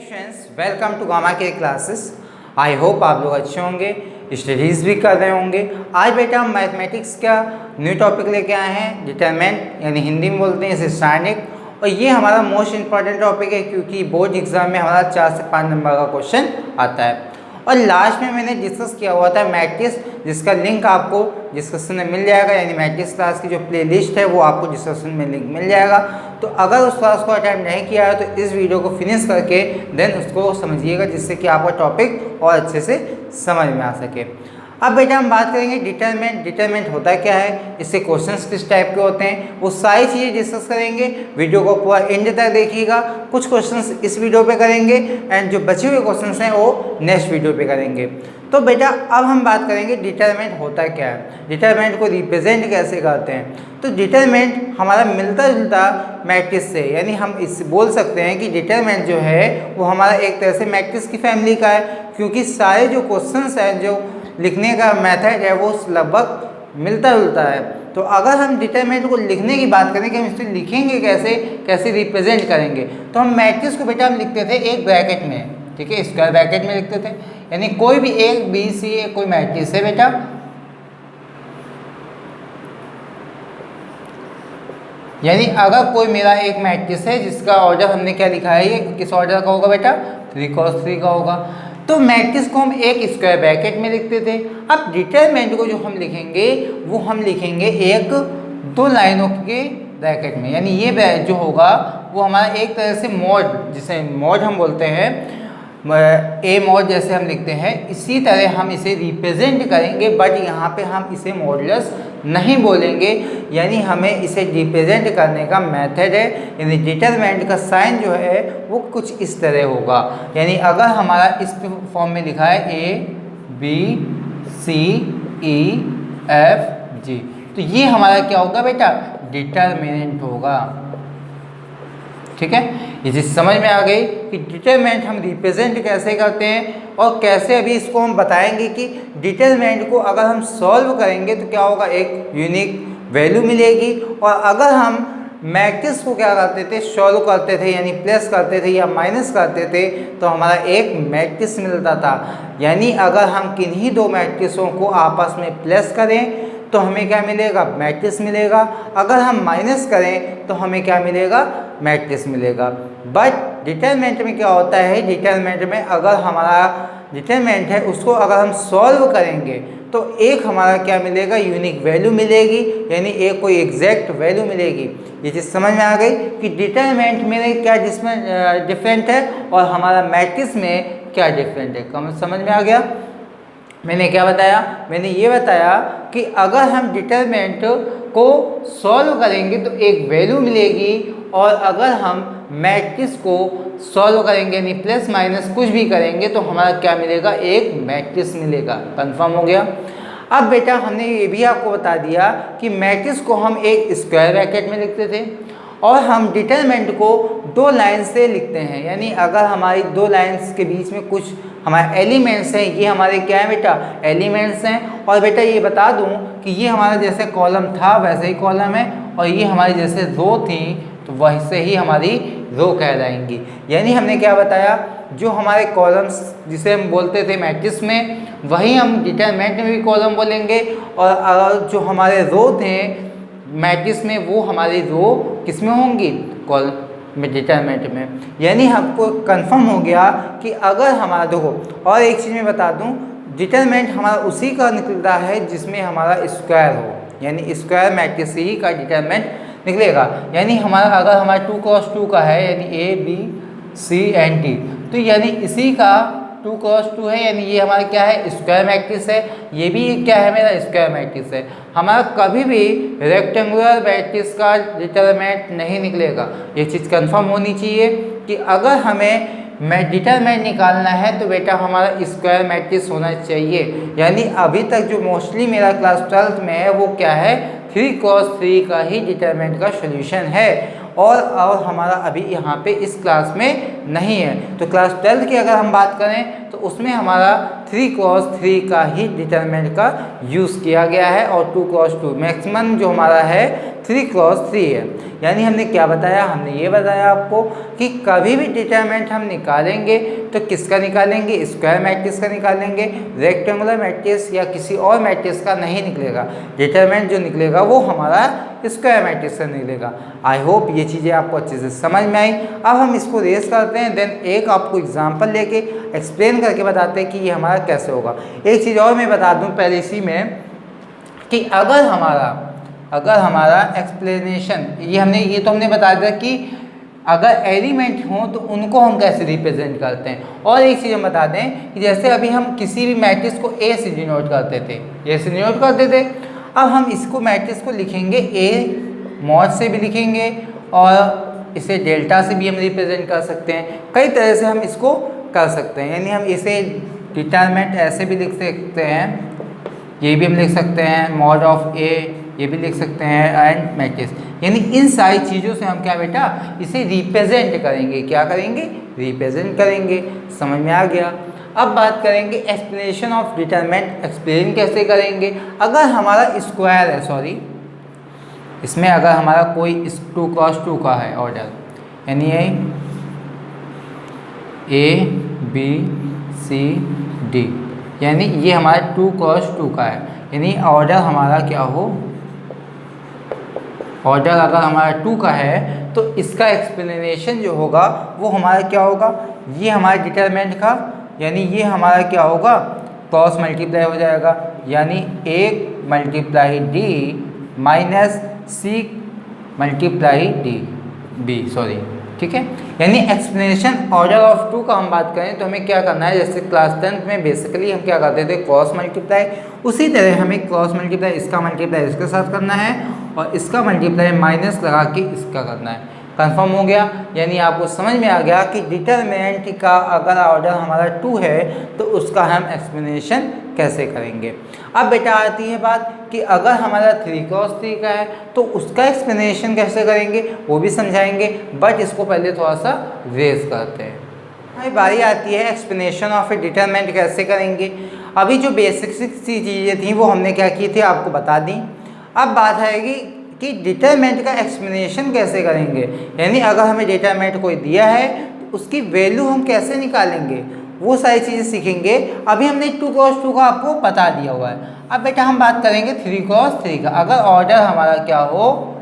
Students, welcome to gamma के classes. I hope आप लोग अच्छे होंगे, स्टडीज़ भी कर रहे होंगे। आज बेटा हम मैथमेटिक्स का न्यू टॉपिक लेके आए हैं, डिटरमिनेंट, यानी हिंदी में बोलते हैं इसे सारणिक। और ये हमारा मोस्ट इंपॉर्टेंट टॉपिक है क्योंकि बोर्ड एग्जाम में हमारा 4 से 5 नंबर का क्वेश्चन आता है। और लास्ट में मैंने डिस्कस किया हुआ था मैट्रिक्स, जिसका लिंक आपको डिस्कशन में मिल जाएगा, यानी मैट्रिक्स क्लास की जो प्लेलिस्ट है वो आपको डिस्कशन में लिंक मिल जाएगा। तो अगर उस क्लास को अटेंड नहीं किया है तो इस वीडियो को फिनिश करके देन उसको समझिएगा, जिससे कि आपका टॉपिक और अच्छे से समझ में आ सके। अब बेटा हम बात करेंगे डिटरमिनेंट। डिटरमिनेंट होता क्या है, इससे क्वेश्चंस किस टाइप के होते हैं, वो सारी चीज़ें डिस्कस करेंगे। वीडियो को पूरा एंड तक देखिएगा। कुछ क्वेश्चंस इस वीडियो पे करेंगे एंड जो बचे हुए क्वेश्चंस हैं वो नेक्स्ट वीडियो पे करेंगे। तो बेटा अब हम बात करेंगे डिटरमिनेंट होता क्या है, डिटरमिनेंट को रिप्रेजेंट कैसे करते हैं। तो डिटरमिनेंट हमारा मिलता जुलता मैट्रिक्स से, यानी हम इस बोल सकते हैं कि डिटरमिनेंट जो है वो हमारा एक तरह से मैट्रिक्स की फैमिली का है, क्योंकि सारे जो क्वेश्चंस हैं, जो लिखने का मेथड है, वो लगभग मिलता जुलता है। तो अगर हम डिटरमिनेंट को लिखने की बात करें कि हम इसे लिखेंगे कैसे रिप्रेजेंट करेंगे, तो हम मैट्रिक्स को बेटा हम लिखते थे एक ब्रैकेट में, ठीक है, स्क्वायर ब्रैकेट में लिखते थे। यानी कोई भी एक बी सी कोई मैट्रिक्स है बेटा, यानी अगर कोई मेरा एक मैट्रिक्स है जिसका ऑर्डर हमने क्या लिखा है, ये किस ऑर्डर का होगा बेटा, 3×3 का होगा। तो मैट्रिक्स को हम एक स्क्वायर ब्रैकेट में लिखते थे। अब डिटरमिनेंट को जो हम लिखेंगे वो हम लिखेंगे एक दो लाइनों के ब्रैकेट में, यानी ये जो होगा वो हमारा एक तरह से मॉड, जिसे मॉड हम बोलते हैं, ए मॉड जैसे हम लिखते हैं, इसी तरह हम इसे रिप्रेजेंट करेंगे। बट यहाँ पे हम इसे मॉडुलस नहीं बोलेंगे, यानी हमें इसे रिप्रेजेंट करने का मेथड है, यानी डिटरमिनेंट का साइन जो है वो कुछ इस तरह होगा। यानी अगर हमारा इस फॉर्म में लिखा है ए बी सी ई एफ जी, तो ये हमारा क्या होगा बेटा, डिटरमिनेंट होगा। ठीक है, ये चीज़ समझ में आ गई कि डिटरमिनेंट हम रिप्रेजेंट कैसे करते हैं और कैसे अभी इसको हम बताएंगे कि डिटरमिनेंट को अगर हम सॉल्व करेंगे तो क्या होगा, एक यूनिक वैल्यू मिलेगी। और अगर हम मैट्रिक्स को क्या करते थे, सॉल्व करते थे, यानी प्लस करते थे या माइनस करते थे, तो हमारा एक मैट्रिक्स मिलता था। यानी अगर हम किन्हीं दो मैट्रिक्सों को आपस में प्लस करें तो हमें क्या मिलेगा, मैट्रिक्स मिलेगा। अगर हम माइनस करें तो हमें क्या मिलेगा, मैट्रिक्स मिलेगा। बट डिटरमिनेंट में क्या होता है, डिटरमिनेंट में अगर हमारा डिटरमिनेंट है उसको अगर हम सॉल्व करेंगे तो एक हमारा क्या मिलेगा, यूनिक वैल्यू मिलेगी, यानी एक कोई एग्जैक्ट वैल्यू मिलेगी। ये चीज़ समझ में आ गई कि डिटरमिनेंट में क्या जिसमें डिफरेंट है और हमारा मैट्रिक्स में क्या डिफरेंट है। समझ में आ गया। मैंने क्या बताया, मैंने ये बताया कि अगर हम डिटरमिनेंट को सॉल्व करेंगे तो एक वैल्यू मिलेगी, और अगर हम मैट्रिक्स को सॉल्व करेंगे यानी प्लस माइनस कुछ भी करेंगे तो हमारा क्या मिलेगा, एक मैट्रिक्स मिलेगा। कंफर्म हो गया। अब बेटा हमने ये भी आपको बता दिया कि मैट्रिक्स को हम एक स्क्वायर ब्रैकेट में लिखते थे और हम डिटरमिनेंट को दो लाइन से लिखते हैं, यानी अगर हमारी दो लाइंस के बीच में कुछ हमारे एलिमेंट्स हैं, ये हमारे क्या है बेटा, एलिमेंट्स हैं। और बेटा ये बता दूं कि ये हमारा जैसे कॉलम था वैसे ही कॉलम है, और ये हमारी जैसे रो थी तो वैसे ही हमारी रो कहलाएंगी। यानी हमने क्या बताया, जो हमारे कॉलम्स जिसे हम बोलते थे मैट्रिक्स में, वही हम डिटरमिनेंट में भी कॉलम बोलेंगे, और जो हमारे रो थे मैट्रिक्स में वो हमारी रो किस में होंगी, कॉलम में, डिटरमिनेंट में। यानी हमको कंफर्म हो गया कि अगर हमारा, देखो और एक चीज़ मैं बता दूं, डिटरमिनेंट हमारा उसी का निकलता है जिसमें हमारा स्क्वायर हो, यानी स्क्वायर मैट्रिक्स ही का डिटरमिनेंट निकलेगा। यानी हमारा अगर हमारा 2×2 का है, यानी A B C and D, तो यानी इसी का 2×2 है, यानी ये हमारा क्या है, स्क्वायर मैट्रिक्स है। ये भी क्या है, मेरा स्क्वायर मैट्रिक्स है। हमारा कभी भी रेक्टेंगुलर मैट्रिक्स का डिटरमिनेंट नहीं निकलेगा। ये चीज़ कंफर्म होनी चाहिए कि अगर हमें डिटरमिनेंट निकालना है तो बेटा हमारा स्क्वायर मैट्रिक्स होना चाहिए। यानी अभी तक जो मोस्टली मेरा क्लास 12th में है वो क्या है, 3×3 का ही डिटरमिनेंट का सोल्यूशन है। और हमारा अभी यहाँ पे इस क्लास में नहीं है। तो क्लास 12 की अगर हम बात करें तो उसमें हमारा 3×3 का ही डिटरमिनेंट का यूज़ किया गया है और 2×2 मैक्सिमम जो हमारा है 3×3 है। यानी हमने क्या बताया, हमने ये बताया आपको कि कभी भी डिटरमिनेंट हम निकालेंगे तो किसका निकालेंगे, स्क्वायर मैट्रिक्स का निकालेंगे, रेक्टेंगुलर मैट्रिक्स या किसी और मैट्रिक्स का नहीं निकलेगा। डिटरमिनेंट जो निकलेगा वो हमारा स्क्वायर मैट्रिक्स का निकलेगा। आई होप ये चीज़ें आपको अच्छे से समझ में आई। अब हम इसको रेस करते हैं, देन एक आपको एग्जाम्पल लेके एक्सप्लेन करके बताते हैं कि ये हमारा कैसे होगा। एक चीज़ और मैं बता दूँ पहले इसी में कि अगर हमारा एक्सप्लेनेशन ये तो हमने बता दिया कि अगर एलिमेंट हों तो उनको हम कैसे रिप्रेजेंट करते हैं। और एक चीज़ हम बता दें कि जैसे अभी हम किसी भी मैट्रिक्स को ए से डिनोट करते थे, ए से डिनोट करते थे, अब हम इसको मैट्रिक्स को लिखेंगे ए मॉड से भी लिखेंगे और इसे डेल्टा से भी हम रिप्रेजेंट कर सकते हैं। कई तरह से हम इसको कर सकते हैं। यानी हम इसे डिटरमिनेंट ऐसे भी लिख सकते हैं, ये भी हम लिख सकते हैं, मॉड ऑफ ए ये भी लिख सकते हैं, एंड मैट्रिक्स। यानी इन सारी चीज़ों से हम क्या बेटा इसे रिप्रेजेंट करेंगे। क्या करेंगे, रिप्रेजेंट करेंगे। समझ में आ गया। अब बात करेंगे एक्सप्लेनेशन ऑफ डिटरमिनेंट। एक्सप्लेन कैसे करेंगे, अगर हमारा स्क्वायर है, इसमें अगर हमारा कोई 2×2 का है ऑर्डर, यानी ए बी सी डी, यानी ये हमारा 2×2 का है। यानी ऑर्डर हमारा क्या हो, ऑर्डर अगर हमारा 2 का है तो इसका एक्सप्लेनेशन जो होगा वो हमारा क्या होगा, ये हमारे डिटरमिनेंट का, यानी ये हमारा क्या होगा, क्रॉस मल्टीप्लाई हो जाएगा। यानी a multiply D minus C multiply D B, ठीक है। यानी एक्सप्लेनेशन ऑर्डर ऑफ 2 का हम बात करें तो हमें क्या करना है, जैसे क्लास 10th में बेसिकली हम क्या करते थे, क्रॉस मल्टीप्लाई, उसी तरह हमें क्रॉस मल्टीप्लाई इसका मल्टीप्लाई इसके साथ करना है और इसका मल्टीप्लाई माइनस लगा के इसका करना है। कंफर्म हो गया। यानी आपको समझ में आ गया कि डिटरमिनेंट का अगर ऑर्डर हमारा 2 है तो उसका हम एक्सप्लेनेशन कैसे करेंगे। अब बेटा आती है बात कि अगर हमारा 3×3 का है तो उसका एक्सप्लेनेशन कैसे करेंगे, वो भी समझाएंगे, बट इसको पहले थोड़ा सा रेस करते हैं। हमारी बारी आती है एक्सप्लेनेशन ऑफ ए डिटरमिनेंट कैसे करेंगे। अभी जो बेसिक सी चीज़ें थी वो हमने क्या की थी आपको बता दी। अब बात आएगी कि डिटरमिनेंट का एक्सप्लेनेशन कैसे करेंगे। यानी अगर हमें डिटरमिनेंट कोई दिया है तो उसकी वैल्यू हम कैसे निकालेंगे, वो सारी चीज़ें सीखेंगे। अभी हमने 2×2 का आपको बता दिया हुआ है। अब बेटा हम बात करेंगे 3×3 का। अगर ऑर्डर हमारा क्या हो,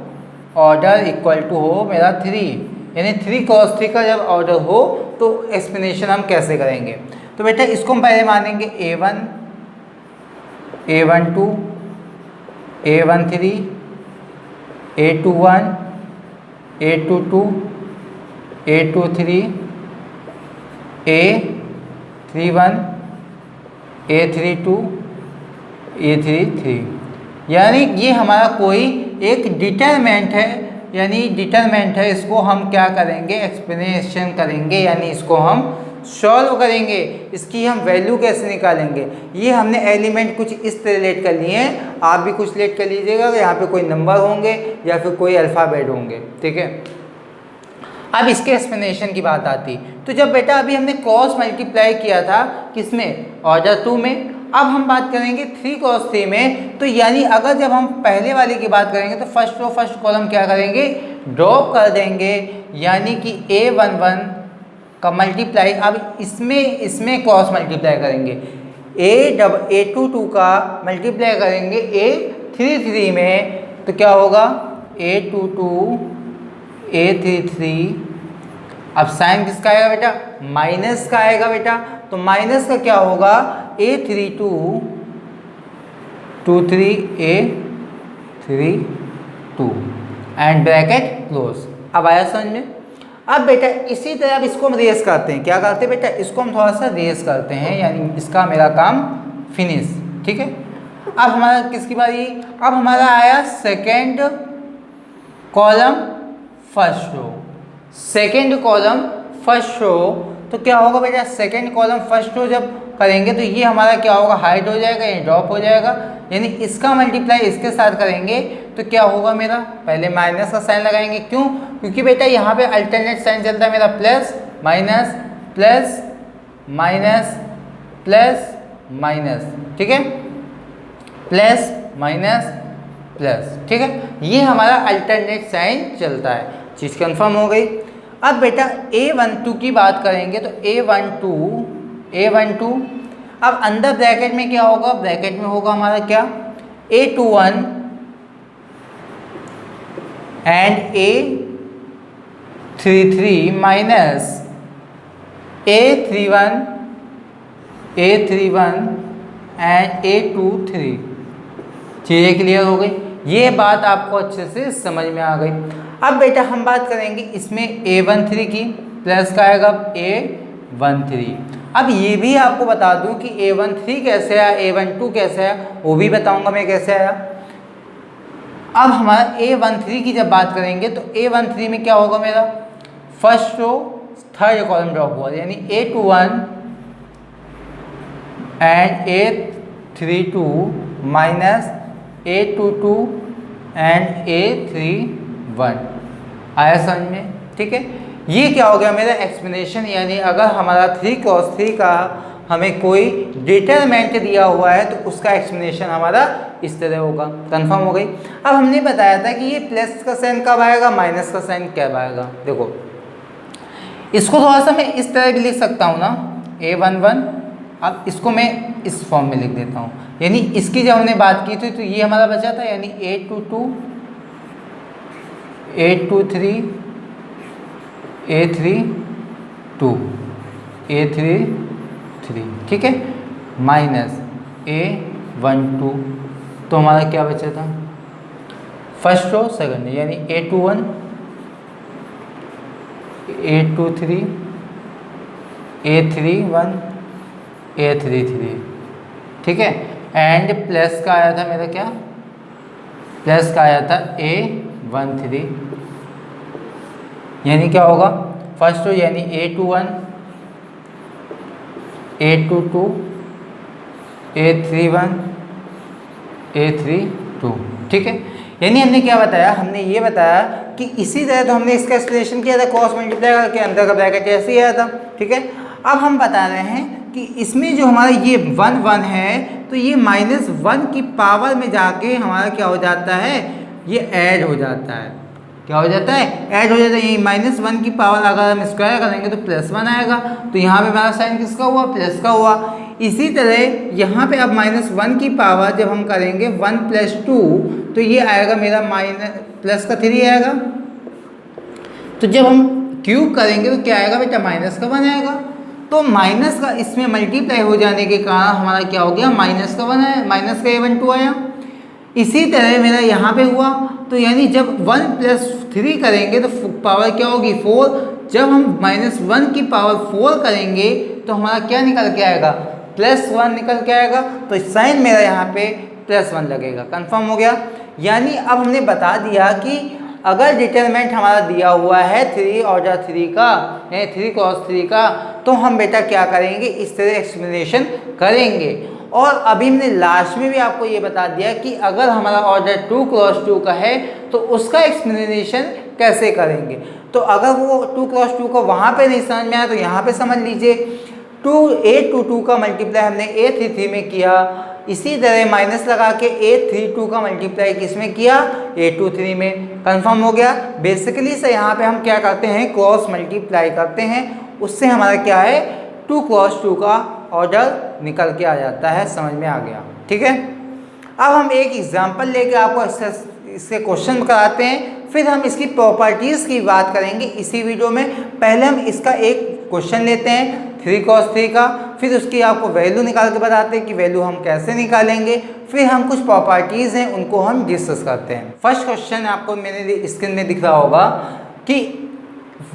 ऑर्डर इक्वल टू हो मेरा 3, यानी 3×3 का जब ऑर्डर हो तो एक्सप्लेनेशन हम कैसे करेंगे। तो बेटा इसको हम पहले मानेंगे A1, A12, A13, A21, A22, A23, A31, A32, A33। यानी ये हमारा कोई एक डिटरमिनेंट है, यानी डिटरमिनेंट है, इसको हम क्या करेंगे, एक्सप्लेनेशन करेंगे, यानी इसको हम सॉल्व करेंगे। इसकी हम वैल्यू कैसे निकालेंगे, ये हमने एलिमेंट कुछ इस तरह लेट कर लिए हैं, आप भी कुछ लेट कर लीजिएगा। यहाँ पे कोई नंबर होंगे या फिर कोई अल्फ़ाबेट होंगे, ठीक है। अब इसके एक्सप्लेनेशन की बात आती, तो जब बेटा अभी हमने क्रॉस मल्टीप्लाई किया था किसमें, ऑर्डर 2 में। अब हम बात करेंगे 3×3 में। तो यानी अगर जब हम पहले वाले की बात करेंगे तो फर्स्ट रो फर्स्ट कॉलम क्या करेंगे, ड्रॉप कर देंगे। यानी कि A11 का मल्टीप्लाई अब इसमें क्रॉस मल्टीप्लाई करेंगे, A22 का मल्टीप्लाई करेंगे A33 में, तो क्या होगा A22 A33। अब साइन किसका आएगा बेटा, माइनस का आएगा बेटा। तो माइनस का क्या होगा, A32 23 A32 and bracket close. अब आया समझ में। अब बेटा इसी तरह अब इसको हम रेस करते हैं। क्या करते हैं बेटा, इसको हम थोड़ा सा रेस करते हैं, यानी इसका मेरा काम फिनिश, ठीक है। अब हमारा किसकी बारी, अब हमारा आया second column first row, second column first row. तो क्या होगा बेटा, सेकेंड कॉलम फर्स्ट रो जब करेंगे तो ये हमारा क्या होगा, हाइट हो जाएगा, ये ड्रॉप हो जाएगा। यानी इसका मल्टीप्लाई इसके साथ करेंगे तो क्या होगा मेरा, पहले माइनस का साइन लगाएंगे, क्यों, क्योंकि बेटा यहाँ पे अल्टरनेट साइन चलता है मेरा, plus minus plus minus plus minus, ठीक है, प्लस माइनस प्लस, ठीक है, ये हमारा अल्टरनेट साइन चलता है। चीज़ कंफर्म हो गई। अब बेटा A12 की बात करेंगे तो A12 अब अंदर ब्रैकेट में क्या होगा, ब्रैकेट में होगा हमारा क्या, A21 and A33 minus A31 and A23। चीज़ें क्लियर हो गई, ये बात आपको अच्छे से समझ में आ गई। अब बेटा हम बात करेंगे इसमें A13 की, प्लस का आएगा A13। अब ये भी आपको बता दूं कि A13 कैसे आया, A12 कैसे आया, वो भी बताऊंगा मैं कैसे आया। अब हमारा A13 की जब बात करेंगे तो A13 में क्या होगा मेरा, first row third column drop हुआ, यानी A21 and A32 minus A22 and A31। आया समझ में, ठीक है। ये क्या हो गया मेरा एक्सप्लेनेशन, यानी अगर हमारा 3 क्रॉस 3 का हमें कोई डिटरमिनेंट दिया हुआ है तो उसका एक्सप्लेनेशन हमारा इस तरह होगा। कंफर्म हो गई। अब हमने बताया था कि ये प्लस का साइन कब आएगा, माइनस का साइन कब आएगा। देखो इसको थोड़ा सा मैं इस तरह भी लिख सकता हूँ ना, A11। अब इसको मैं इस फॉर्म में लिख देता हूँ, यानी इसकी जब हमने बात की थी तो ये हमारा बचा था, यानी A22 A23 A32 A33, ठीक है, माइनस A12। तो हमारा क्या बचा था, फर्स्ट रो सेकंड, यानी A21 A23 A31 A33, ठीक है। एंड प्लस का आया था मेरा क्या, प्लस का आया था A13, यानी क्या होगा, फर्स्ट रो यानी A21 A22 A31 A32, ठीक है। यानी हमने क्या बताया, हमने ये बताया कि इसी तरह तो हमने इसका एक्सप्लेनेशन किया था, क्रॉस मल्टीप्लाई करके अंदर का ब्रैकेट ऐसे ही आया था, ठीक है। अब हम बता रहे हैं कि इसमें जो हमारा ये 1 1 है तो ये -1 की पावर में जाके हमारा क्या हो जाता है, ये ऐड हो जाता है। क्या हो जाता है, ऐड हो जाता है। ये -1 की पावर अगर हम स्क्वायर करेंगे तो +1 आएगा, तो यहाँ पे हमारा साइन किसका हुआ, प्लस का हुआ। इसी तरह यहाँ पे अब -1 की पावर जब हम करेंगे 1 + 2 तो ये आएगा मेरा प्लस का 3 आएगा। तो जब हम क्यूब करेंगे तो क्या आएगा बेटा, माइनस का 1 आएगा। तो माइनस का इसमें मल्टीप्लाई हो जाने के कारण हमारा क्या हो गया, माइनस का 1 आया, माइनस का A12 आया। इसी तरह मेरा यहाँ पे हुआ, तो यानी जब 1 + 3 करेंगे तो पावर क्या होगी, 4। जब हम -1 की पावर 4 करेंगे तो हमारा क्या निकल के आएगा, +1 निकल के आएगा। तो साइन मेरा यहाँ पे +1 लगेगा। कंफर्म हो गया। यानी अब हमने बता दिया कि अगर डिटरमिनेंट हमारा दिया हुआ है 3 ऑर्डर 3 का, यानी 3 क्रॉस 3 का, तो हम बेटा क्या करेंगे, इस तरह एक्सप्लेनेशन करेंगे। और अभी हमने लास्ट में भी आपको ये बता दिया कि अगर हमारा ऑर्डर 2 क्रॉस 2 का है तो उसका एक्सप्लेनेशन कैसे करेंगे। तो अगर वो 2 क्रॉस 2 का वहाँ पे नहीं समझ में आया तो यहाँ पे समझ लीजिए। A22 का मल्टीप्लाई हमने A33 में किया, इसी तरह माइनस लगा के A32 का मल्टीप्लाई किसमें किया, A23 में। कंफर्म हो गया। बेसिकली से यहाँ पे हम क्या करते हैं, क्रॉस मल्टीप्लाई करते हैं, उससे हमारा क्या है, 2 क्रॉस 2 का ऑर्डर निकल के आ जाता है। समझ में आ गया, ठीक है। अब हम एक एग्जांपल लेके आपको इसके क्वेश्चन कराते हैं, फिर हम इसकी प्रॉपर्टीज़ की बात करेंगे इसी वीडियो में। पहले हम इसका एक क्वेश्चन लेते हैं 3 क्रॉस 3 का, फिर उसकी आपको वैल्यू निकाल के बताते हैं कि वैल्यू हम कैसे निकालेंगे, फिर हम कुछ प्रॉपर्टीज़ हैं उनको हम डिस्कस करते हैं। फर्स्ट क्वेश्चन आपको मेरे स्क्रीन में दिख रहा होगा कि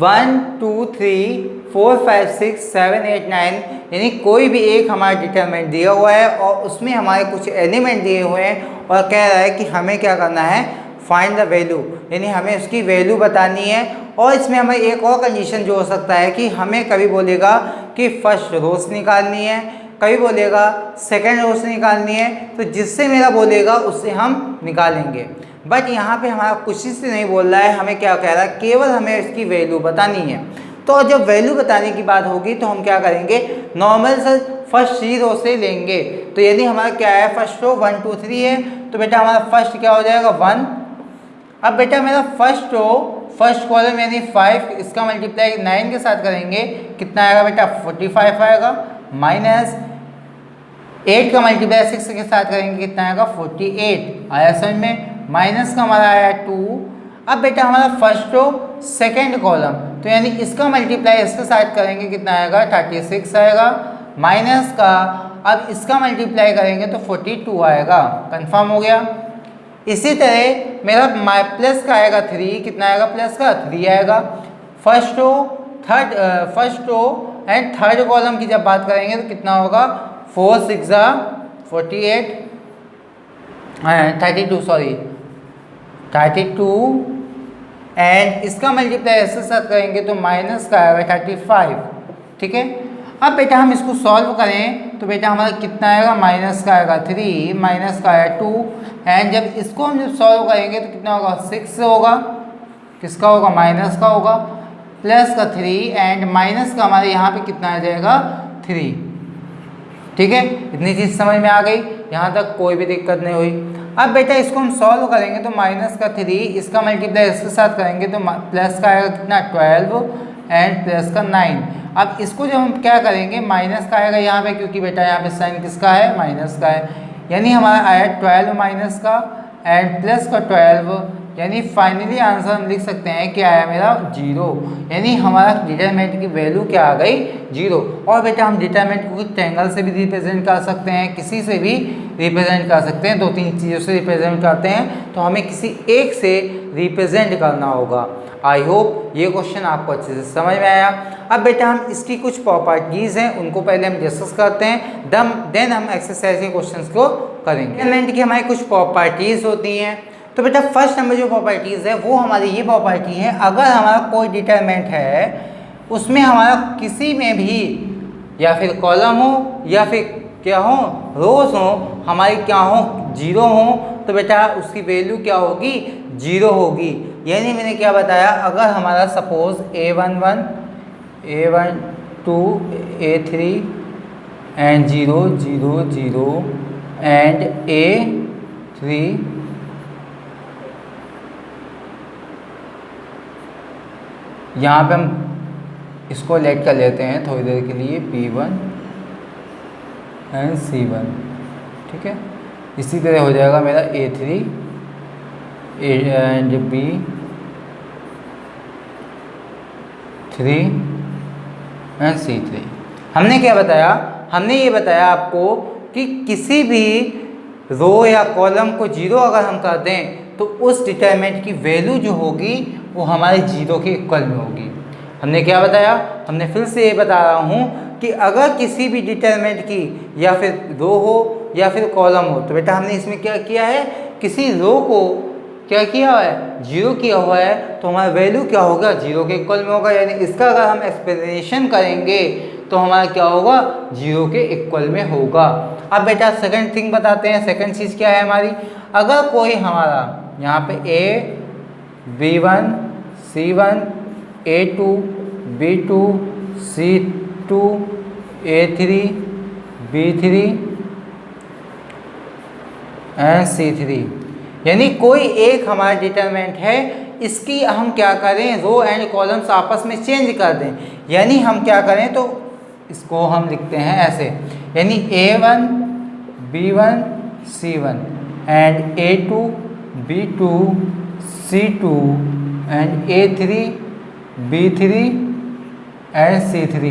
1 2 3 4 5 6 7 8 9 यानी कोई भी एक हमारा डिटरमिनेंट दिया हुआ है और उसमें हमारे कुछ एलिमेंट दिए हुए हैं और कह रहा है कि हमें क्या करना है, फाइंड द वैल्यू, यानी हमें उसकी वैल्यू बतानी है। और इसमें हमें एक और कंडीशन जो हो सकता है कि हमें कभी बोलेगा कि फर्स्ट रोज निकालनी है कभी बोलेगा सेकंड रो से निकालनी है, तो जिससे मेरा बोलेगा उससे हम निकालेंगे। बट यहाँ पे हमारा कुछ से नहीं बोल रहा है, हमें क्या कह रहा है, केवल हमें इसकी वैल्यू बतानी है। तो जब वैल्यू बताने की बात होगी तो हम क्या करेंगे, नॉर्मल से फर्स्ट 3 रो से लेंगे। तो यदि हमारा क्या है, फर्स्ट रो 1 2 3 है, तो बेटा हमारा फर्स्ट क्या हो जाएगा 1। अब बेटा मेरा फर्स्ट रो फर्स्ट कॉलम यानी 5, इसका मल्टीप्लाई 9 के साथ करेंगे, कितना आएगा बेटा 45 आएगा, माइनस 8 का मल्टीप्लाई 6 के साथ करेंगे, कितना आएगा 48 आया समझ में, माइनस का हमारा आया 2। अब बेटा हमारा फर्स्ट रो सेकंड कॉलम, तो यानी इसका मल्टीप्लाई इसके साथ करेंगे, कितना आएगा 36 आएगा, माइनस का अब इसका मल्टीप्लाई करेंगे तो 42 आएगा, कंफर्म हो गया। इसी तरह मेरा प्लस का आएगा 3, कितना आएगा प्लस का 3 आएगा। First row and third column की जब बात करेंगे तो कितना होगा 4 6 48 32 सॉरी 32 एंड इसका मल्टीप्लाई इसके साथ करेंगे तो माइनस का आएगा 35, ठीक है। अब बेटा हम इसको सॉल्व करें तो बेटा हमारा कितना आएगा, माइनस का आएगा 3, माइनस का आया 2 एंड जब इसको हम जब सॉल्व करेंगे तो कितना होगा 6 होगा, किसका होगा माइनस का होगा, प्लस का 3 एंड माइनस का हमारे यहाँ पे कितना आ जाएगा 3, ठीक है। इतनी चीज़ समझ में आ गई, यहाँ तक कोई भी दिक्कत नहीं हुई। अब बेटा इसको हम सॉल्व करेंगे तो माइनस का 3 इसका मल्टीप्लाई इसके साथ करेंगे तो प्लस का आएगा कितना 12 एंड प्लस का 9। अब इसको जब हम क्या करेंगे, माइनस का आएगा यहाँ पे, क्योंकि बेटा यहाँ पे साइन किसका है, माइनस का है, यानी हमारा आया 12 माइनस का एंड प्लस का 12, यानी फाइनली आंसर हम लिख सकते हैं कि आया मेरा 0, यानी हमारा डिटरमिनेंट की वैल्यू क्या आ गई 0। और बेटा हम डिटरमिनेंट को कुछ ट्रायंगल से भी रिप्रेजेंट कर सकते हैं, किसी से भी रिप्रेजेंट कर सकते हैं, 2-3 चीज़ों से रिप्रेजेंट करते हैं, तो हमें किसी एक से रिप्रेजेंट करना होगा। आई होप ये क्वेश्चन आपको अच्छे से समझ में आया। अब बेटा हम इसकी कुछ प्रॉपर्टीज़ हैं उनको पहले हम डिस्कस करते हैं, देन हम एक्सरसाइज के क्वेश्चंस को करेंगे। डिटरमिनेंट की हमारी कुछ प्रॉपर्टीज़ होती हैं, तो बेटा फर्स्ट नंबर जो प्रॉपर्टीज़ है वो हमारी ये प्रॉपर्टी है, अगर हमारा कोई डिटरमिनेंट है उसमें हमारा किसी में भी या फिर कॉलम हो या फिर क्या हो रोज हो, हमारी क्या हो 0 हो, तो बेटा उसकी वैल्यू क्या होगी 0 होगी। यानी मैंने क्या बताया, अगर हमारा suppose A11 A12 A3 and 0 0 0 and A3 यहाँ पे हम इसको लेट कर लेते हैं थोड़ी देर के लिए, P1 एंड C1, ठीक है। इसी तरह हो जाएगा मेरा A3 and B3 and C3। हमने क्या बताया, हमने ये बताया आपको कि किसी भी रो या कॉलम को 0 अगर हम कर दें तो उस डिटरमिनेंट की वैल्यू जो होगी वो हमारे 0 के इक्वल में होगी। हमने क्या बताया, हमने फिर से ये बता रहा हूँ कि अगर किसी भी डिटरमिनेंट की या फिर रो हो या फिर कॉलम हो, तो बेटा हमने इसमें क्या किया है, किसी रो को क्या किया हुआ है 0 किया हुआ है, तो हमारा वैल्यू क्या होगा 0 के इक्वल में होगा। यानी इसका अगर हम एक्सप्लेनेशन करेंगे तो हमारा क्या होगा 0 के इक्वल में होगा। अब बेटा सेकंड थिंग बताते हैं, सेकंड चीज़ क्या है हमारी, अगर कोई हमारा यहाँ पे A B1 C1 A2 B2 C2 A3 B3 and C3, यानी कोई एक हमारा डिटरमिनेंट है, इसकी हम क्या करें रो एंड कॉलम्स आपस में चेंज कर दें। यानी हम क्या करें तो इसको हम लिखते हैं ऐसे, यानी A1 B1 C1 and A2 B2 C2 and A3 B3 and C3,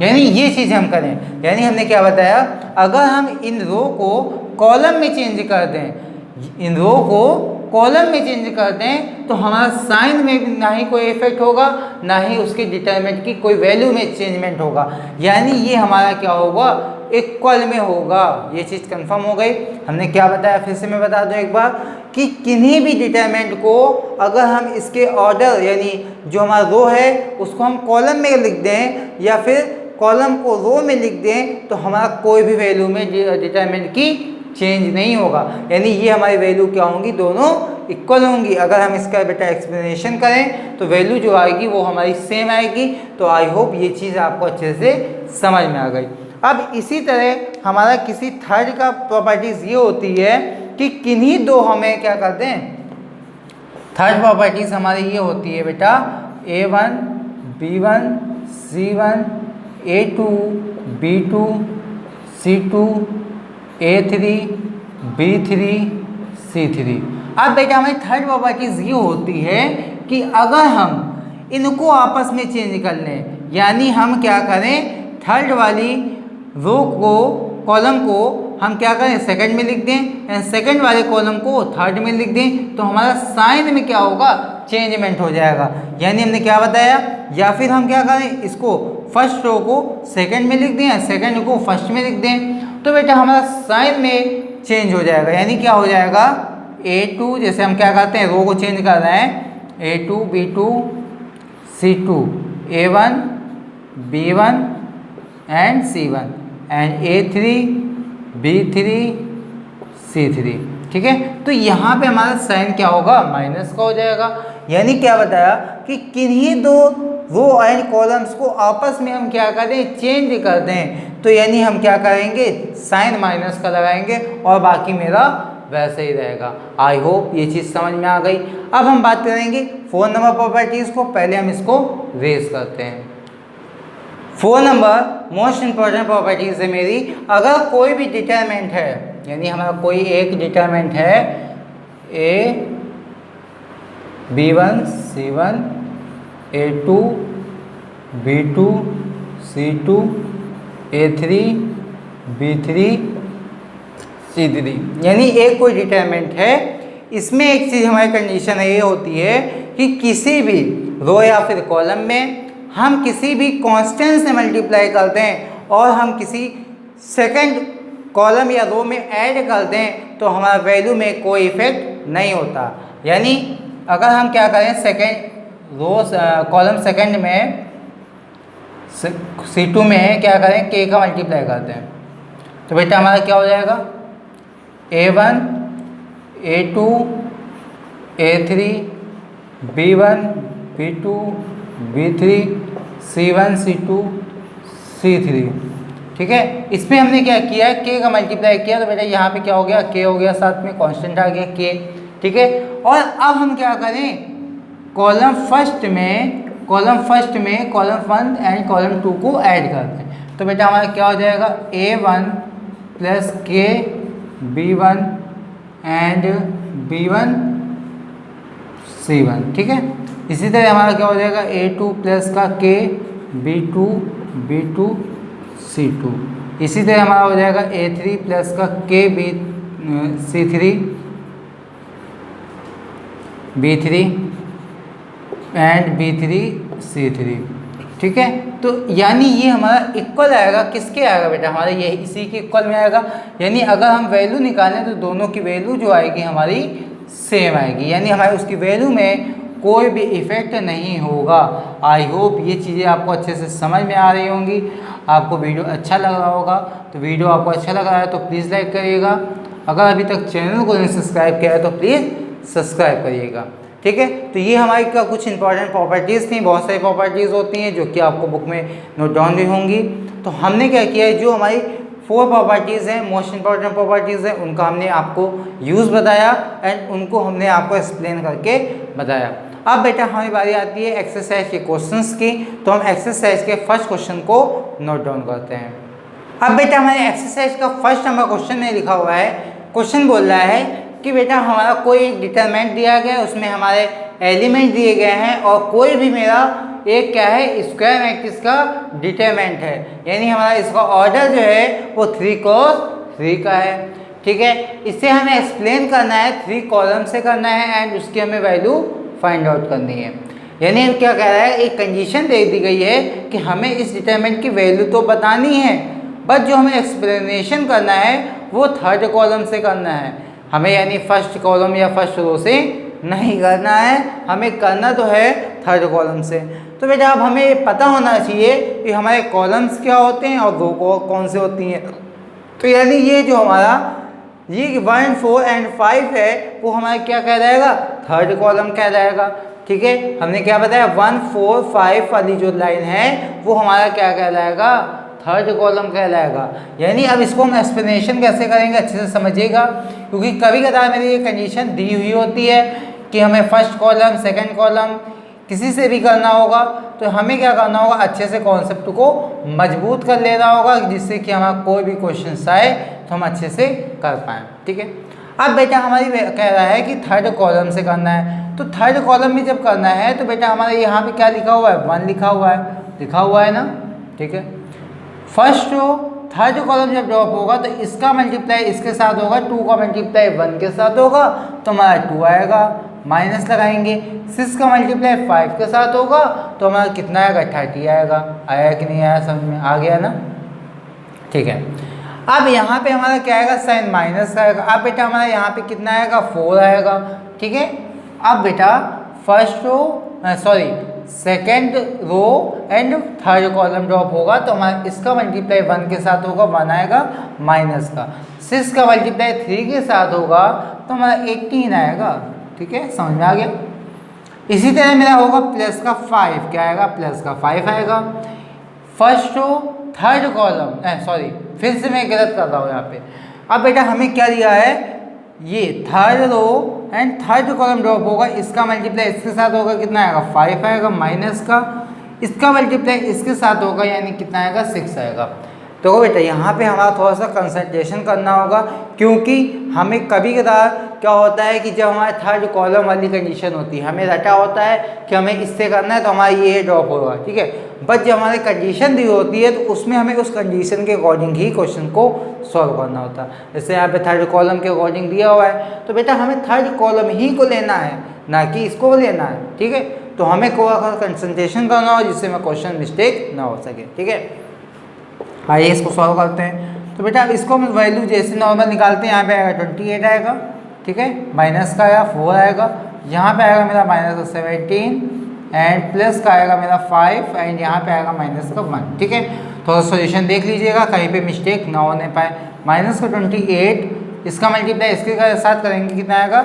यानी ये चीज़ हम करें। यानी हमने क्या बताया, अगर हम इन रो को कॉलम में चेंज कर दें, इन रो को कॉलम में चेंज कर दें, तो हमारा साइन में ना ही कोई इफेक्ट होगा, ना ही उसके डिटरमिनेंट की कोई वैल्यू में चेंजमेंट होगा। यानी ये हमारा क्या होगा इक्वल में होगा। ये चीज़ कंफर्म हो गई। हमने क्या बताया, फिर से मैं बता दूं एक बार, कि किन्हीं भी डिटरमिनेंट को अगर हम इसके ऑर्डर यानी जो हमारा रो है उसको हम कॉलम में लिख दें या फिर कॉलम को रो में लिख दें तो हमारा कोई भी वैल्यू में डिटरमिनेंट की चेंज नहीं होगा, यानी ये हमारी वैल्यू क्या होंगी, दोनों इक्वल होंगी। अगर हम इसका बेटा एक्सप्लेनेशन करें तो वैल्यू जो आएगी वो हमारी सेम आएगी। तो आई होप ये चीज़ आपको अच्छे से समझ में आ गई। अब इसी तरह हमारा किसी थर्ड का प्रॉपर्टीज़ ये होती है कि किन्हीं दो हमें क्या करते हैं, थर्ड प्रॉपर्टीज़ हमारी ये होती है बेटा A1 B1 C1 A2 B2 C2 A3 B3 C3। अब बेटा हमारी थर्ड प्रॉपर्टीज़ ये होती है कि अगर हम इनको आपस में चेंज कर लें, यानी हम क्या करें, थर्ड वाली रो को, कॉलम को हम क्या करें, सेकंड में लिख दें, एंड सेकंड वाले कॉलम को थर्ड में लिख दें, तो हमारा साइन में क्या होगा, चेंजमेंट हो जाएगा। यानी हमने क्या बताया, या फिर हम क्या करें, इसको फर्स्ट रो को सेकंड में लिख दें, सेकंड को फर्स्ट में लिख दें, तो बेटा हमारा साइन में चेंज हो जाएगा। यानी क्या हो जाएगा, A2, जैसे हम क्या करते हैं, रो को चेंज कर रहे हैं, A2 B2 C2 A1 B1 and C1 and A3 B3 C3। ठीक है, तो यहाँ पे हमारा साइन क्या होगा, माइनस का हो जाएगा। यानी क्या बताया कि किन्हीं दो रो एंड कॉलम्स को आपस में हम क्या करें, चेंज कर दें, तो यानी हम क्या करेंगे, साइन माइनस का लगाएंगे और बाकी मेरा वैसे ही रहेगा। आई होप ये चीज़ समझ में आ गई। अब हम बात करेंगे 4 नंबर प्रॉपर्टीज़ को। पहले हम इसको रेज करते हैं। 4 नंबर मोस्ट इंपॉर्टेंट प्रॉपर्टीज़ है मेरी, अगर कोई भी डिटरमिनेंट है, यानी हमारा कोई एक डिटरमिनेंट है A B1 C1 A2 B2 C2 A3 B3 C3, यानी एक कोई डिटरमिनेंट है, इसमें एक चीज़ हमारी कंडीशन ये होती है कि किसी भी रो या फिर कॉलम में हम किसी भी कांस्टेंट से मल्टीप्लाई करते हैं और हम किसी सेकंड कॉलम या रो में ऐड कर दें तो हमारा वैल्यू में कोई इफेक्ट नहीं होता। यानी अगर हम क्या करें, सेकंड रो कॉलम सेकंड में C2 में क्या करें, K का मल्टीप्लाई करते हैं, तो बेटा हमारा क्या हो जाएगा, A1 A2 A3 B1 B2 B3 C1 C2 C3। ठीक है, इसमें हमने क्या किया, K का मल्टीप्लाई किया, तो बेटा यहाँ पे क्या हो गया, K हो गया, साथ में कांस्टेंट आ गया K। ठीक है, और अब हम क्या करें, कॉलम फर्स्ट में कॉलम 1 एंड कॉलम 2 को ऐड करते हैं, तो बेटा हमारा क्या हो जाएगा, A1 plus K B1 and B1 C1। ठीक है, इसी तरह हमारा क्या हो जाएगा, A2 प्लस का K B2 B2 C2। इसी तरह हमारा हो जाएगा A3 प्लस का K C3 B3 and B3 C3। ठीक है, तो यानी ये हमारा इक्वल आएगा, किसके आएगा बेटा, हमारे ये इसी के इक्वल में आएगा। यानी अगर हम वैल्यू निकालें तो दोनों की वैल्यू जो आएगी हमारी सेम आएगी, यानी हमारे उसकी वैल्यू में कोई भी इफेक्ट नहीं होगा। आई होप ये चीज़ें आपको अच्छे से समझ में आ रही होंगी। आपको वीडियो अच्छा लग रहा होगा, तो वीडियो आपको अच्छा लग रहा है तो प्लीज़ लाइक करिएगा। अगर अभी तक चैनल को नहीं सब्सक्राइब किया है तो प्लीज़ सब्सक्राइब करिएगा। ठीक है, तो ये हमारी का कुछ इंपॉर्टेंट प्रॉपर्टीज़ थी। बहुत सारी प्रॉपर्टीज़ होती हैं जो कि आपको बुक में नोट डाउन भी होंगी। तो हमने क्या किया है, जो हमारी 4 प्रॉपर्टीज़ हैं, मोस्ट इंपॉर्टेंट प्रॉपर्टीज़ हैं, उनका हमने आपको यूज़ बताया एंड उनको हमने आपको एक्सप्लेन करके बताया। अब बेटा हमारी बारी आती है एक्सरसाइज के क्वेश्चंस की, तो हम एक्सरसाइज के फर्स्ट क्वेश्चन को नोट डाउन करते हैं। अब बेटा हमारे एक्सरसाइज का फर्स्ट नंबर क्वेश्चन में लिखा हुआ है, क्वेश्चन बोल रहा है कि बेटा हमारा कोई डिटरमिनेंट दिया गया है, उसमें हमारे एलिमेंट दिए गए हैं और कोई भी मेरा एक क्या है, स्क्वायर मैट्रिक्स का डिटरमिनेंट है, यानी हमारा इसका ऑर्डर जो है वो 3 क्रॉस 3 का है। ठीक है, इसे हमें एक्सप्लेन करना है, 3 कॉलम से करना है एंड उसकी हमें वैल्यू फाइंड आउट करनी है। यानी हम क्या कह रहा है, एक कंडीशन दे दी गई है कि हमें इस डिटरमिनेंट की वैल्यू तो बतानी है, बट जो हमें एक्सप्लेनेशन करना है वो 3rd कॉलम से करना है हमें, यानी फर्स्ट कॉलम या फर्स्ट रो से नहीं करना है, हमें करना तो है थर्ड कॉलम से। तो बेटा अब हमें पता होना चाहिए कि हमारे कॉलम्स क्या होते हैं और रो कौन से होती हैं। तो यानी ये जो हमारा ये 1, 4 एंड 5 है वो हमारा क्या कहलाएगा, थर्ड कॉलम कहलाएगा। ठीक है, हमने क्या बताया 1, 4, 5 वाली जो लाइन है वो हमारा क्या कहलाएगा, थर्ड कॉलम कहलाएगा। यानी अब इसको हम एक्सप्लेनेशन कैसे करेंगे अच्छे से समझिएगा, क्योंकि कभी कदार मेरी ये कंडीशन दी हुई होती है कि हमें फर्स्ट कॉलम सेकंड कॉलम किसी से भी करना होगा, तो हमें क्या करना होगा, अच्छे से कॉन्सेप्ट को मजबूत कर लेना होगा, जिससे कि हमारा कोई भी क्वेश्चन आए तो हम अच्छे से कर पाएँ। ठीक है, अब बेटा हमारी कह रहा है कि थर्ड कॉलम से करना है, तो थर्ड कॉलम में जब करना है तो बेटा हमारे यहाँ पे क्या लिखा हुआ है, 1 लिखा हुआ है ना। ठीक है, फर्स्ट रो थर्ड कॉलम जब ड्रॉप होगा तो इसका मल्टीप्लाई इसके साथ होगा, 2 का मल्टीप्लाई 1 के साथ होगा तो हमारा 2 आएगा, माइनस लगाएंगे। 6 का मल्टीप्लाई 5 के साथ होगा तो हमारा कितना आएगा, 30 आएगा। आया कि नहीं आया, समझ में आ गया ना। ठीक है, अब यहाँ पे हमारा क्या आएगा, साइन माइनस आएगा। अब बेटा हमारा यहाँ पे कितना आएगा, 4 आएगा। ठीक है, अब बेटा first row second row and third column drop होगा तो हमारा इसका मल्टीप्लाई 1 के साथ होगा, 1 आएगा माइनस का। 6 का मल्टीप्लाई 3 के साथ होगा तो हमारा 18 आएगा। ठीक है, समझ में आ गया। इसी तरह मेरा होगा प्लस का 5, क्या आएगा, प्लस का 5 आएगा। फर्स्ट रो थर्ड कॉलम फिर से मैं गलत कर रहा हूँ यहाँ पे। अब बेटा हमें क्या दिया है, ये third row and third column drop होगा, इसका मल्टीप्लाई इसके साथ होगा, कितना आएगा, 5 आएगा माइनस का। इसका मल्टीप्लाई इसके साथ होगा यानी कितना आएगा, 6 आएगा। तो बेटा यहाँ पे हमारा थोड़ा सा कंसंट्रेशन करना होगा, क्योंकि हमें कभी कदार क्या होता है कि जब हमारे थर्ड कॉलम वाली कंडीशन होती है, हमें रटा होता है कि हमें इससे करना है तो हमारा ये ड्रॉप होगा। ठीक है, बट जब हमारी कंडीशन दी होती है तो उसमें हमें उस कंडीशन के अकॉर्डिंग ही क्वेश्चन को सॉल्व करना होता है। जैसे यहाँ पे थर्ड कॉलम के अकॉर्डिंग दिया हुआ है तो बेटा हमें थर्ड कॉलम ही को लेना है, ना कि इसको लेना है। ठीक है, तो हमें कंसंट्रेशन करना हो जिससे हमें क्वेश्चन मिस्टेक ना हो सके। ठीक है, आइए इसको सॉल्व करते हैं। तो बेटा अब इसको हम वैल्यू जैसे नॉर्मल निकालते हैं, यहाँ पे आएगा 28 आएगा। ठीक है, माइनस का आया 4 आएगा, यहाँ पे आएगा मेरा माइनस का 17 एंड प्लस का आएगा मेरा 5 एंड यहाँ पे आएगा माइनस का 1। ठीक है, थोड़ा सोल्यूशन देख लीजिएगा कहीं पे मिस्टेक ना होने पाए। माइनस का 28, इसका मल्टीप्लाई इसके साथ करेंगे, कितना आएगा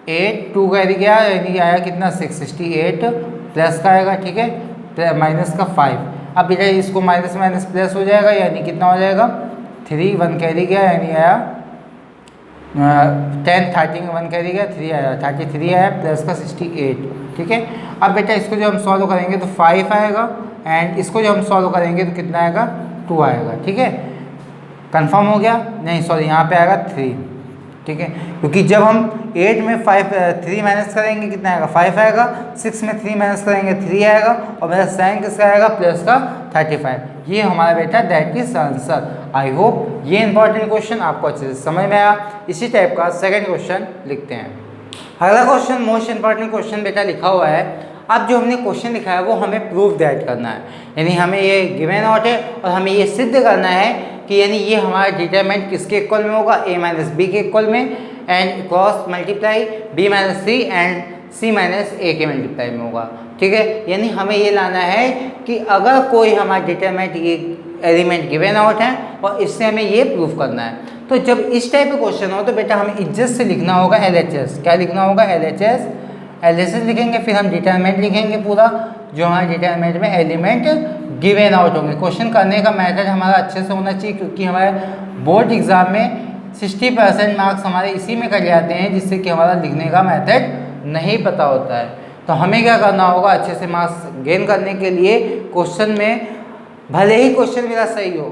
8, 2 कैरी गया यानी आया कितना 668 प्लस का आएगा। ठीक है, माइनस का 5। अब बेटा इसको माइनस माइनस प्लस हो जाएगा यानी कितना हो जाएगा 3, 1 कैरी गया यानी आया 10, 13 1 कैरी गया 3 आया, 33 आया प्लस का 68। ठीक है, अब बेटा इसको जो हम सॉल्व करेंगे तो 5 आएगा एंड इसको जो हम सॉल्व करेंगे तो कितना आएगा 2 आएगा। ठीक है, कंफर्म हो गया, नहीं सॉरी यहाँ पे आएगा 3। ठीक है, क्योंकि जब हम 8 में 3 माइनस करेंगे कितना आएगा 5 आएगा, 6 में 3 माइनस करेंगे 3 आएगा और मेरा साइन किसका आएगा प्लस का 35। ये हमारा बेटा that is answer. I hope ये इंपॉर्टेंट क्वेश्चन आपको अच्छे से समझ में आया। इसी टाइप का सेकंड क्वेश्चन लिखते हैं। अगला क्वेश्चन मोस्ट इंपॉर्टेंट क्वेश्चन बेटा लिखा हुआ है। अब जो हमने क्वेश्चन लिखा है वो हमें प्रूफ दैट करना है, यानी हमें ये गिवन आउट है और हमें ये सिद्ध करना है कि यानी ये हमारा डिटरमिनेंट किसके इक्वल में होगा, a माइनस बी के इक्वल में and cross multiply b minus C and c minus a के मल्टीप्लाई में होगा। ठीक है, यानी हमें ये लाना है कि अगर कोई हमारा डिटरमिनेंट ये एलिमेंट गिवन आउट है और इससे हमें ये प्रूफ करना है। तो जब इस टाइप का क्वेश्चन हो तो बेटा हमें इज्जत से लिखना होगा LHS। क्या लिखना होगा, LHS लिखेंगे, फिर हम डिटरमिनेंट लिखेंगे पूरा जो हमारे डिटरमिनेंट में एलिमेंट गिवन आउट होंगे। क्वेश्चन करने का मेथड हमारा अच्छे से होना चाहिए, क्योंकि हमारे बोर्ड एग्जाम में 60% मार्क्स हमारे इसी में कट जाते हैं, जिससे कि हमारा लिखने का मेथड नहीं पता होता है। तो हमें क्या करना होगा, अच्छे से मार्क्स गेन करने के लिए क्वेश्चन में भले ही क्वेश्चन मेरा सही हो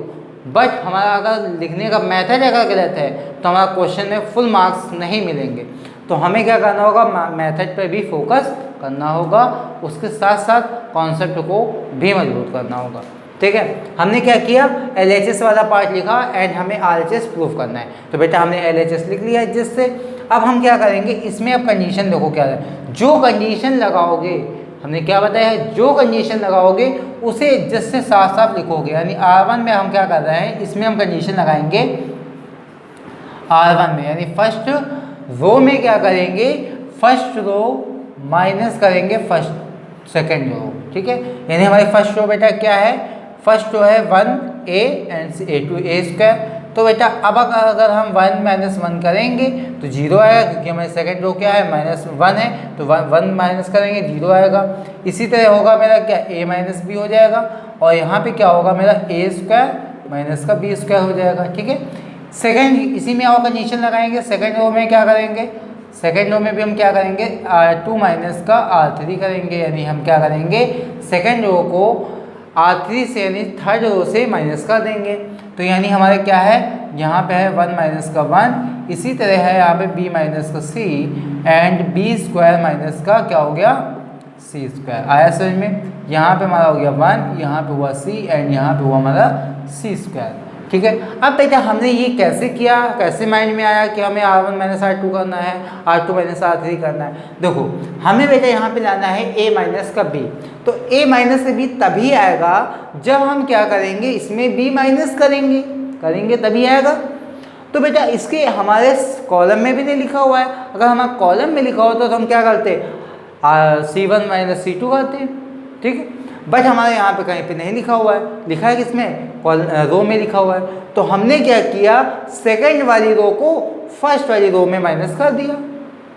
बट हमारा अगर लिखने का मेथड अगर गलत है तो हमारा क्वेश्चन में फुल मार्क्स नहीं मिलेंगे। तो हमें क्या करना होगा, मेथड पे भी फोकस करना होगा, उसके साथ साथ कॉन्सेप्ट को भी मजबूत करना होगा। ठीक है, हमने क्या किया, LHS वाला पार्ट लिखा एंड हमें RHS प्रूफ करना है। तो बेटा हमने LHS लिख लिया जिससे अब हम क्या करेंगे, इसमें अब कंडीशन देखो क्या है, जो कंडीशन लगाओगे, हमने क्या बताया है, जो कंडीशन लगाओगे उसे जिससे साफ साफ लिखोगे। यानी R1 में हम क्या कर रहे हैं, इसमें हम कंडीशन लगाएंगे R1 में, यानी फर्स्ट रो में क्या करेंगे, फर्स्ट रो माइनस करेंगे फर्स्ट सेकेंड रो, ठीक है। यानी हमारी फर्स्ट रो बेटा क्या है, फर्स्ट रो है 1a एंड a²। तो बेटा अब अगर हम 1 माइनस 1 करेंगे तो 0 आएगा, क्योंकि हमारी सेकेंड रो क्या है -1 है, तो 1 माइनस करेंगे 0 आएगा। इसी तरह होगा मेरा क्या, a माइनस b हो जाएगा, और यहाँ पे क्या होगा मेरा a² माइनस का b² हो जाएगा, ठीक है। सेकेंड इसी में और कंडीशन लगाएंगे। सेकेंड रो में क्या करेंगे, सेकेंड रो में भी हम क्या करेंगे, R2 माइनस का R3 करेंगे। यानी हम क्या करेंगे, सेकेंड रो को R3 से यानी थर्ड रो से माइनस कर देंगे। तो यानी हमारे क्या है, यहाँ पे है 1 माइनस का 1, इसी तरह है यहाँ पे b माइनस का c एंड b² माइनस का क्या हो गया, c²। आया समझ में, यहाँ पे हमारा हो गया 1, यहाँ पे हुआ c एंड यहाँ पे हुआ हमारा c², ठीक है। अब बेटा हमने ये कैसे किया, कैसे माइंड में आया कि हमें R1 माइनस R2 करना है, R2 माइनस R3 करना है। देखो हमें बेटा यहाँ पे लाना है a माइनस का b, तो a माइनस का b तभी आएगा जब हम क्या करेंगे, इसमें b माइनस करेंगे तभी आएगा। तो बेटा इसके हमारे कॉलम में भी नहीं लिखा हुआ है, अगर हमारे कॉलम में लिखा होता तो हम क्या करते, C1 माइनस C2 करते, ठीक है। बट हमारे यहाँ पे कहीं पे नहीं लिखा हुआ है, लिखा है किसमें, रो में लिखा हुआ है। तो हमने क्या किया, सेकंड वाली रो को फर्स्ट वाली रो में माइनस कर दिया,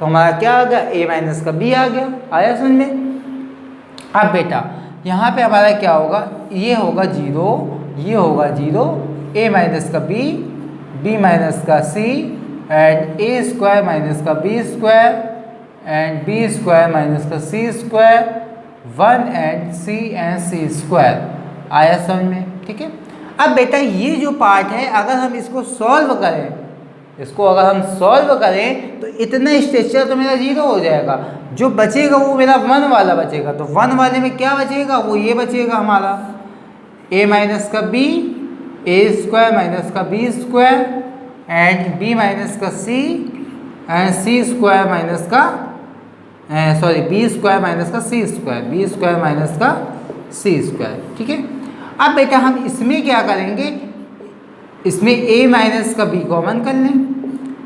तो हमारा क्या आ गया, a माइनस का b आ गया। आया समझ में। अब बेटा यहाँ पे हमारा क्या होगा, ये होगा 0, ये होगा 0, a माइनस का b माइनस का c एंड a² माइनस का b² एंड b² माइनस का c², 1 एंड c²। आया समझ में, ठीक है। अब बेटा ये जो पार्ट है, अगर हम इसको सॉल्व करें, इसको अगर हम सॉल्व करें तो इतना स्ट्रक्चर तो मेरा 0 हो जाएगा, जो बचेगा वो मेरा 1 वाला बचेगा। तो 1 वाले में क्या बचेगा, वो ये बचेगा हमारा a माइनस का b, a² माइनस का b² एंड b माइनस का c एंड c² माइनस का b² माइनस का c², b² माइनस का c², ठीक है। अब बेटा हम इसमें क्या करेंगे, इसमें a माइनस का b कॉमन कर लें,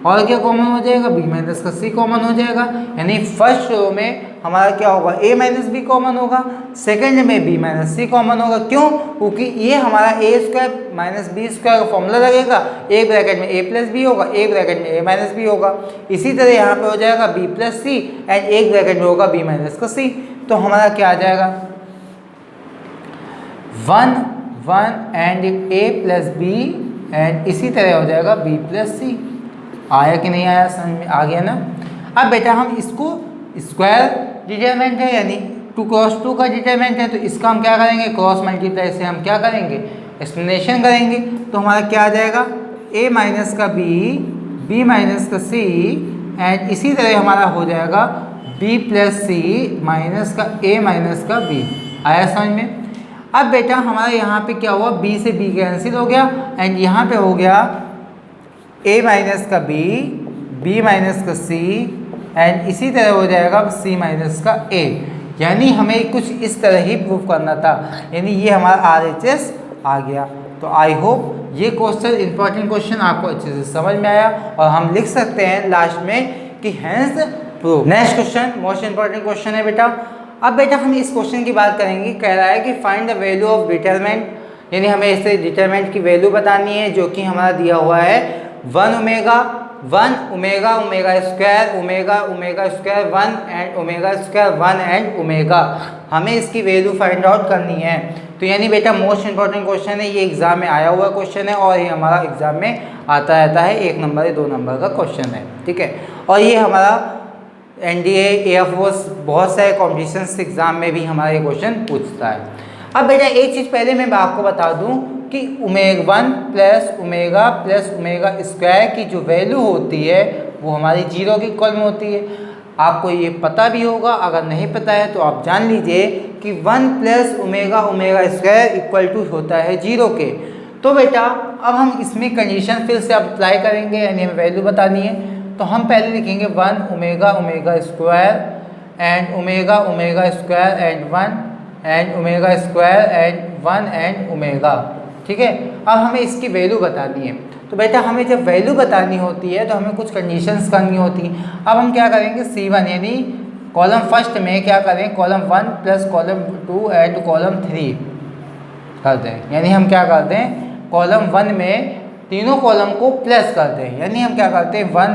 और क्या कॉमन हो जाएगा, b माइनस का c कॉमन हो जाएगा। यानी फर्स्ट रो में हमारा क्या होगा, a माइनस b कॉमन होगा, सेकंड में b माइनस c कॉमन होगा। क्यों, क्योंकि ये हमारा a² माइनस b² का फॉर्मूला लगेगा, एक ब्रैकेट में a प्लस b होगा, एक ब्रैकेट में a माइनस b होगा। इसी तरह यहाँ पे हो जाएगा b प्लस c एंड एक ब्रैकेट में होगा b माइनस का c। तो हमारा क्या आ जाएगा, 1 and a plus b and इसी तरह हो जाएगा b प्लस c। आया कि नहीं आया, समझ में आ गया ना। अब बेटा हम इसको स्क्वायर डिटरमिनेंट है, यानी 2 क्रॉस 2 का डिटरमिनेंट है, तो इसका हम क्या करेंगे, क्रॉस मल्टीप्लाई से हम क्या करेंगे, एक्सप्लेनेशन करेंगे। तो हमारा क्या आ जाएगा, a माइनस का b माइनस का c एंड इसी तरह हमारा हो जाएगा b प्लस c माइनस का a माइनस का b। आया समझ में। अब बेटा हमारा यहाँ पे क्या हुआ, b से b कैंसिल हो गया एंड यहाँ पे हो गया a माइनस का b माइनस का c एंड इसी तरह हो जाएगा c माइनस का a। यानी हमें कुछ इस तरह ही प्रूफ करना था, यानी ये हमारा RHS आ गया। तो आई होप ये क्वेश्चन इंपॉर्टेंट क्वेश्चन आपको अच्छे से समझ में आया, और हम लिख सकते हैं लास्ट में कि hence proof. Next question most important question है बेटा। अब बेटा हम इस क्वेश्चन की बात करेंगे, कह रहा है कि find the value of determinant, यानी हमें इससे डिटरमिनेंट की वैल्यू बतानी है, जो कि हमारा दिया हुआ है 1 omega 1 omega omega square omega omega square 1 and omega square 1 and omega. हमें इसकी वैल्यू फाइंड आउट करनी है। तो यानी बेटा मोस्ट इंपॉर्टेंट क्वेश्चन है, ये एग्जाम में आया हुआ क्वेश्चन है, और ये हमारा एग्जाम में आता रहता है, 1 नंबर या 2 नंबर का क्वेश्चन है, ठीक है। और ये हमारा NDA एयरफोर्स बहुत सारे कॉम्पिटिशन्स एग्जाम में भी हमारा ये क्वेश्चन पूछता है। अब बेटा एक चीज़ पहले मैं आपको बता दूं कि ओमेगा 1 प्लस ओमेगा स्क्वायर की जो वैल्यू होती है वो हमारी 0 के इक्वल में होती है। आपको ये पता भी होगा, अगर नहीं पता है तो आप जान लीजिए कि 1 plus omega square equal to होता है 0 के। तो बेटा अब हम इसमें कंडीशन फिर से अप्लाई करेंगे, यानी हमें वैल्यू बतानी है। तो हम पहले लिखेंगे 1 omega square and omega square and 1 and omega square and 1 and omega, ठीक है। अब हमें इसकी वैल्यू बतानी है। तो बेटा हमें जब वैल्यू बतानी होती है तो हमें कुछ कंडीशंस करनी होती हैं। अब हम क्या करेंगे, C1 यानी कॉलम फर्स्ट में क्या करें, column 1 plus column 2 and column 3 कर दें। यानी हम क्या करते हैं, कॉलम 1 में तीनों कॉलम को प्लस करते हैं। यानी हम क्या करते हैं, 1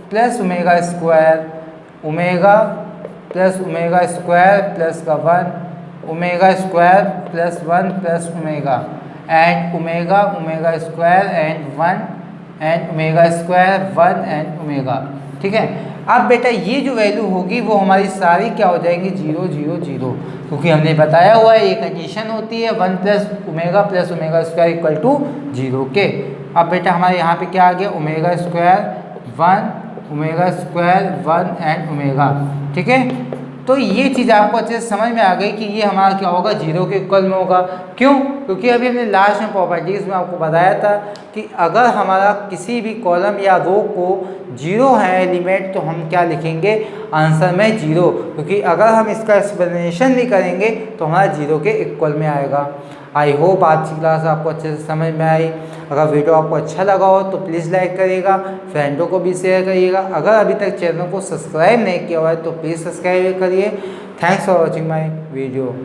plus omega square, omega plus omega square plus का 1, omega square plus 1 plus omega and omega square and 1 and omega square 1 and omega. ठीक है, अब बेटा ये जो वैल्यू होगी वो हमारी सारी क्या हो जाएंगी, 0 0 0, क्योंकि हमने बताया हुआ है ये कंडीशन होती है 1 plus omega square equal to 0 के। अब बेटा हमारे यहाँ पे क्या आ गया, ओमेगा स्क्वायर 1 एंड ओमेगा। ठीक है, तो ये चीज़ आपको अच्छे से समझ में आ गई कि ये हमारा क्या होगा, 0 के इक्वल में होगा। क्यों, क्योंकि अभी हमने लास्ट में प्रॉपर्टीज़ में आपको बताया था कि अगर हमारा किसी भी कॉलम या रो को 0 है एलिमेंट तो हम क्या लिखेंगे, आंसर में 0, क्योंकि अगर हम इसका एक्सप्लेनेशन भी करेंगे तो हमारा 0 के इक्वल में आएगा। आई होप आज की क्लास आपको अच्छे से समझ में आई। अगर वीडियो आपको अच्छा लगा हो तो प्लीज़ लाइक करिएगा, फ्रेंडों को भी शेयर करिएगा। अगर अभी तक चैनल को सब्सक्राइब नहीं किया हुआ है तो प्लीज़ सब्सक्राइब करिए। Thanks for watching my video.